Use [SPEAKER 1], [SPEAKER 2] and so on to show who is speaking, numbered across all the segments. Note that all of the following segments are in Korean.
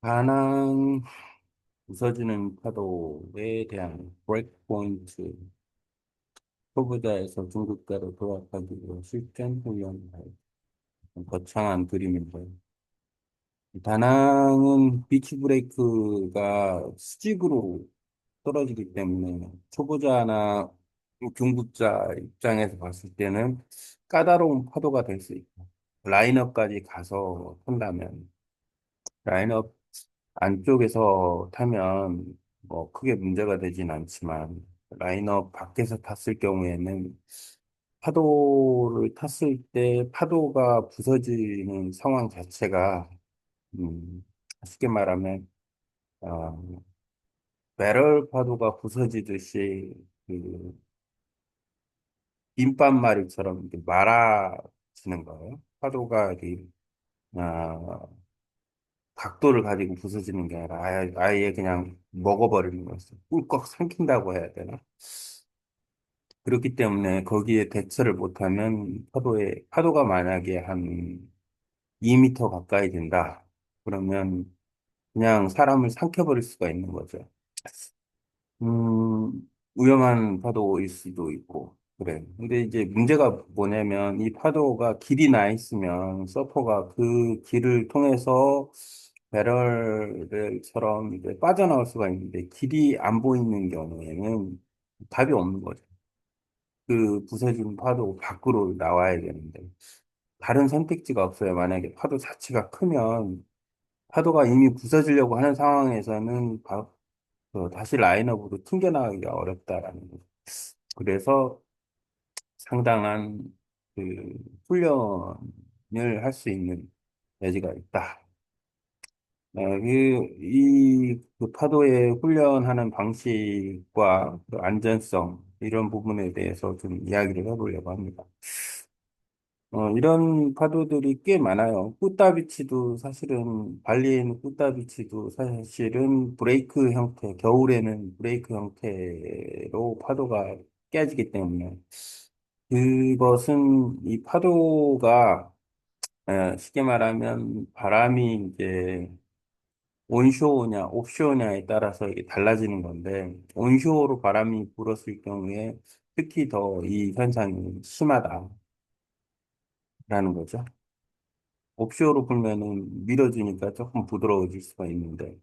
[SPEAKER 1] 다낭 부서지는 파도에 대한 브레이크 포인트, 초보자에서 중급자로 도약하기 위해 실전 훈련을 거창한 그림인데, 다낭은 비치 브레이크가 수직으로 떨어지기 때문에 초보자나 중급자 입장에서 봤을 때는 까다로운 파도가 될 수 있고, 라인업까지 가서 탄다면, 라인업 안쪽에서 타면 뭐 크게 문제가 되진 않지만 라인업 밖에서 탔을 경우에는 파도를 탔을 때 파도가 부서지는 상황 자체가 쉽게 말하면 어, 배럴 파도가 부서지듯이 그 김밥말이처럼 이렇게 말아지는 거예요. 파도가 이렇게 어, 각도를 가지고 부서지는 게 아니라 아예 그냥 먹어버리는 거였어요. 꿀꺽 삼킨다고 해야 되나? 그렇기 때문에 거기에 대처를 못하면 파도가 만약에 한 2m 가까이 된다. 그러면 그냥 사람을 삼켜버릴 수가 있는 거죠. 음, 위험한 파도일 수도 있고, 그래. 근데 이제 문제가 뭐냐면 이 파도가 길이 나 있으면 서퍼가 그 길을 통해서 배럴처럼 이제 빠져나올 수가 있는데 길이 안 보이는 경우에는 답이 없는 거죠. 그 부서진 파도 밖으로 나와야 되는데 다른 선택지가 없어요. 만약에 파도 자체가 크면 파도가 이미 부서지려고 하는 상황에서는 다시 라인업으로 튕겨나가기가 어렵다라는 거죠. 그래서 상당한 그 훈련을 할 수 있는 여지가 있다. 그 파도에 훈련하는 방식과 그 안전성, 이런 부분에 대해서 좀 이야기를 해보려고 합니다. 이런 파도들이 꽤 많아요. 꾸따비치도 사실은, 발리에 있는 꾸따비치도 사실은 브레이크 형태, 겨울에는 브레이크 형태로 파도가 깨지기 때문에 그것은 이 파도가 쉽게 말하면 바람이 이제 온쇼어냐 옵쇼어냐에 따라서 이게 달라지는 건데 온쇼어로 바람이 불었을 경우에 특히 더 이 현상이 심하다라는 거죠. 옵쇼어로 불면은 밀어주니까 조금 부드러워질 수가 있는데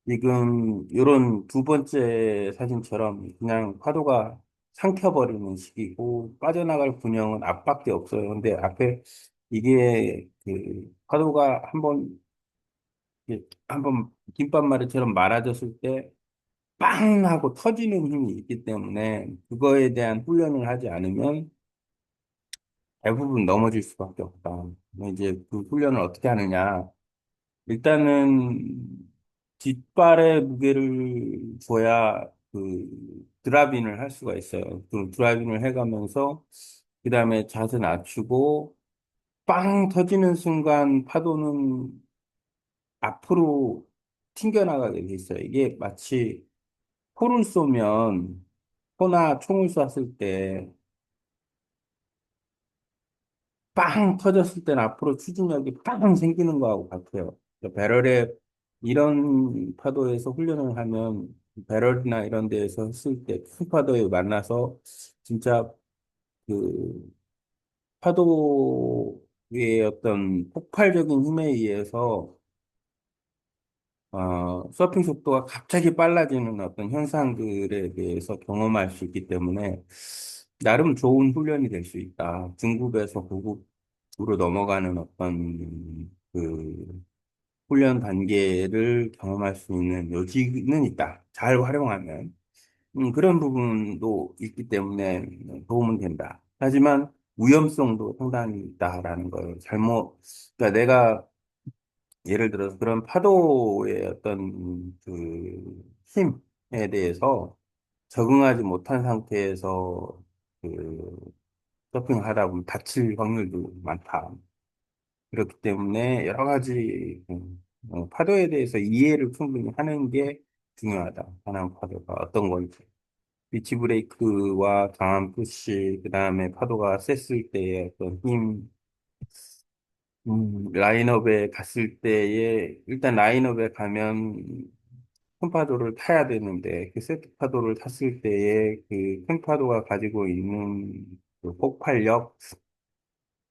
[SPEAKER 1] 지금 이런 두 번째 사진처럼 그냥 파도가 삼켜버리는 식이고 빠져나갈 군형은 앞밖에 없어요. 근데 앞에 이게 그 파도가 한번 김밥말이처럼 말아졌을 때 빵 하고 터지는 힘이 있기 때문에 그거에 대한 훈련을 하지 않으면 대부분 넘어질 수밖에 없다. 이제 그 훈련을 어떻게 하느냐? 일단은 뒷발에 무게를 줘야 그 드라빈을 할 수가 있어요. 그 드라빈을 해가면서 그 다음에 자세 낮추고 빵 터지는 순간 파도는 앞으로 튕겨나가게 돼 있어요. 이게 마치 포를 쏘면 포나 총을 쐈을 때 빵 터졌을 때는 앞으로 추진력이 빵 생기는 거하고 같아요. 그러니까 배럴에 이런 파도에서 훈련을 하면 배럴이나 이런 데에서 했을 때 큰 파도에 만나서 진짜 그 파도의 어떤 폭발적인 힘에 의해서 서핑 속도가 갑자기 빨라지는 어떤 현상들에 대해서 경험할 수 있기 때문에 나름 좋은 훈련이 될 수 있다. 중급에서 고급으로 넘어가는 어떤 그 훈련 단계를 경험할 수 있는 여지는 있다. 잘 활용하면. 그런 부분도 있기 때문에 도움은 된다. 하지만 위험성도 상당히 있다라는 걸 그러니까 내가 예를 들어서 그런 파도의 어떤 그 힘에 대해서 적응하지 못한 상태에서 그 서핑을 하다 보면 다칠 확률도 많다. 그렇기 때문에 여러 가지 파도에 대해서 이해를 충분히 하는 게 중요하다. 하나의 파도가 어떤 건지. 비치 브레이크와 강한 푸시, 그 다음에 파도가 셌을 때의 어떤 힘, 라인업에 갔을 때에, 일단 라인업에 가면 큰 파도를 타야 되는데, 그 세트 파도를 탔을 때에 그 큰 파도가 가지고 있는 그 폭발력,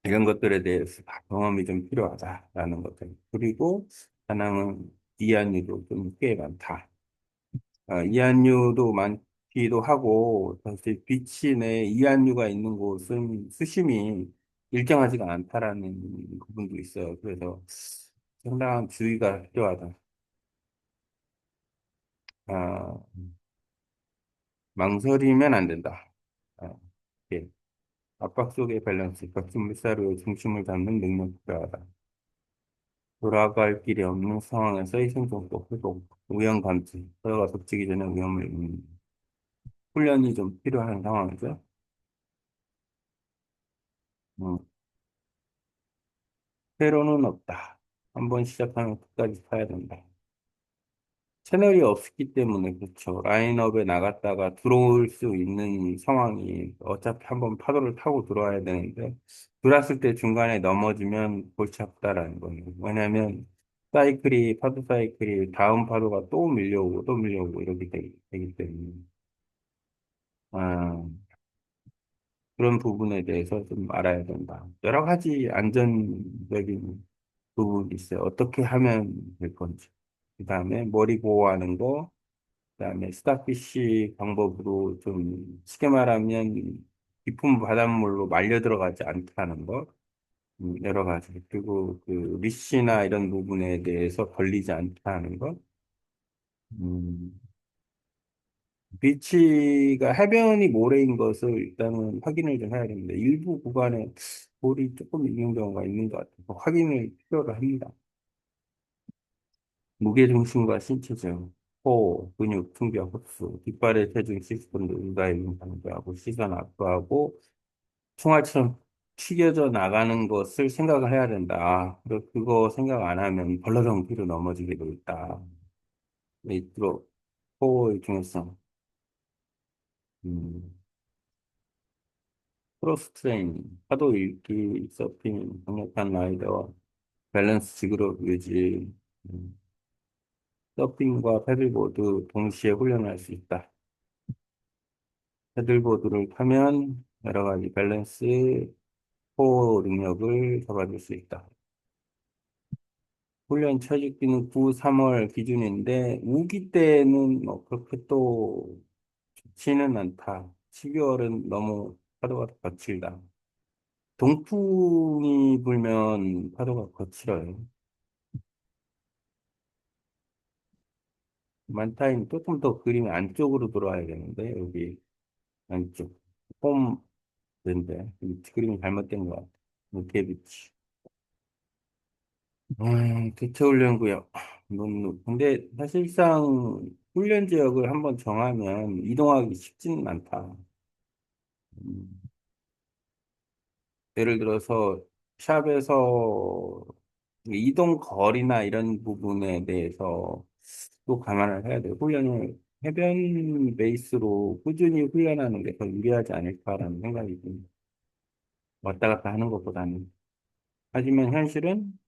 [SPEAKER 1] 이런 것들에 대해서 다 경험이 좀 필요하다라는 것들. 그리고 다낭은 이안유도 좀 꽤 많다. 이안류도 많기도 하고, 사실 비치 내 이안류가 있는 곳은 수심이 일정하지가 않다라는 부분도 있어요. 그래서 상당한 주의가 필요하다. 아, 망설이면 안 된다. 아, 예. 압박 속의 밸런스, 격진 물살의 중심을 잡는 능력이 필요하다. 돌아갈 길이 없는 상황에서의 생존도, 회복, 위험 감지, 서로가 덮치기 전에 위험을 훈련이 좀 필요한 상황이죠. 음, 퇴로는 없다. 한번 시작하면 끝까지 타야 된다. 채널이 없기 때문에 그렇죠. 라인업에 나갔다가 들어올 수 있는 상황이 어차피 한번 파도를 타고 들어와야 되는데 들어왔을 때 중간에 넘어지면 골치 아프다라는 거예요. 왜냐하면 파도 사이클이 다음 파도가 또 밀려오고 또 밀려오고 이렇게 되기 때문에 아, 그런 부분에 대해서 좀 알아야 된다. 여러 가지 안전적인 부분이 있어요. 어떻게 하면 될 건지. 그 다음에 머리 보호하는 거, 그 다음에 스타피쉬 방법으로 좀 쉽게 말하면 깊은 바닷물로 말려 들어가지 않다는 거, 여러 가지. 그리고 그 리쉬나 이런 부분에 대해서 걸리지 않다는 거. 음, 비치가 해변이 모래인 것을 일단은 확인을 좀 해야 됩니다. 일부 구간에 돌이 조금 있는 경우가 있는 것 같아서 확인을 필요로 합니다. 무게중심과 신체적, 코, 근육, 충격, 흡수, 뒷발의 체중 시스템도 의가에 방지하고 시선 압도하고 총알처럼 튀겨져 나가는 것을 생각을 해야 된다. 그리고 그거 생각 안 하면 벌러덩 뒤로 넘어지게 돼 있다. 밑으로 코어의 중요성, 음, 크로스 트레이닝, 파도 읽기, 서핑, 강력한 라이더, 밸런스 지그럽 유지, 음, 서핑과 패들보드 동시에 훈련할 수 있다. 패들보드를 타면 여러 가지 밸런스, 코어 능력을 잡아줄 수 있다. 훈련 처리기는 9, 3월 기준인데, 우기 때는 뭐 그렇게 또 좋지는 않다. 12월은 너무 파도가 거칠다. 동풍이 불면 파도가 거칠어요. 만타임 조금 더 그림이 안쪽으로 들어와야 되는데, 여기 안쪽. 홈, 인데 그림이 잘못된 것 같아. 이렇게 비치. 대체훈련구역. 근데 사실상 훈련 지역을 한번 정하면 이동하기 쉽지는 않다. 음, 예를 들어서 샵에서 이동 거리나 이런 부분에 대해서 또 감안을 해야 돼요. 해변 베이스로 꾸준히 훈련하는 게 더 유리하지 않을까라는 생각이 듭니다. 왔다 갔다 하는 것보다는. 하지만 현실은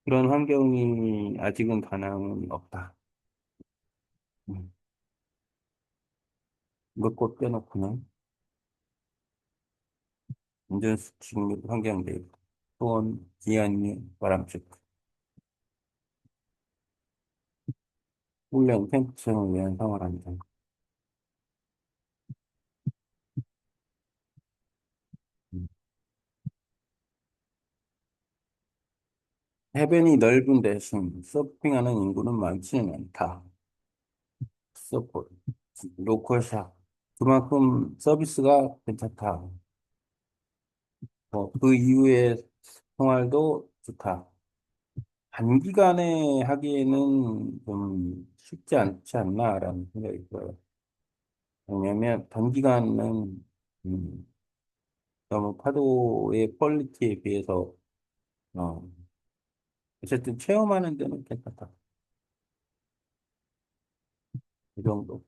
[SPEAKER 1] 그런 환경이 아직은 가능은 없다. 음, 이것 떼놓고는 운전수칙 환경 데이터, 또한 기한이 바람직, 훈련 캠프처럼 위한 생활한다. 음. 해변이 넓은 대신 서핑하는 인구는 많지는 않다. 서포, 로컬샵. 그만큼 서비스가 괜찮다. 그 이후에 생활도 좋다. 단기간에 하기에는 좀 쉽지 않지 않나라는 생각이 들어요. 왜냐면 단기간은 음, 너무 파도의 퀄리티에 비해서 어, 어쨌든 체험하는 데는 괜찮다. 이 정도.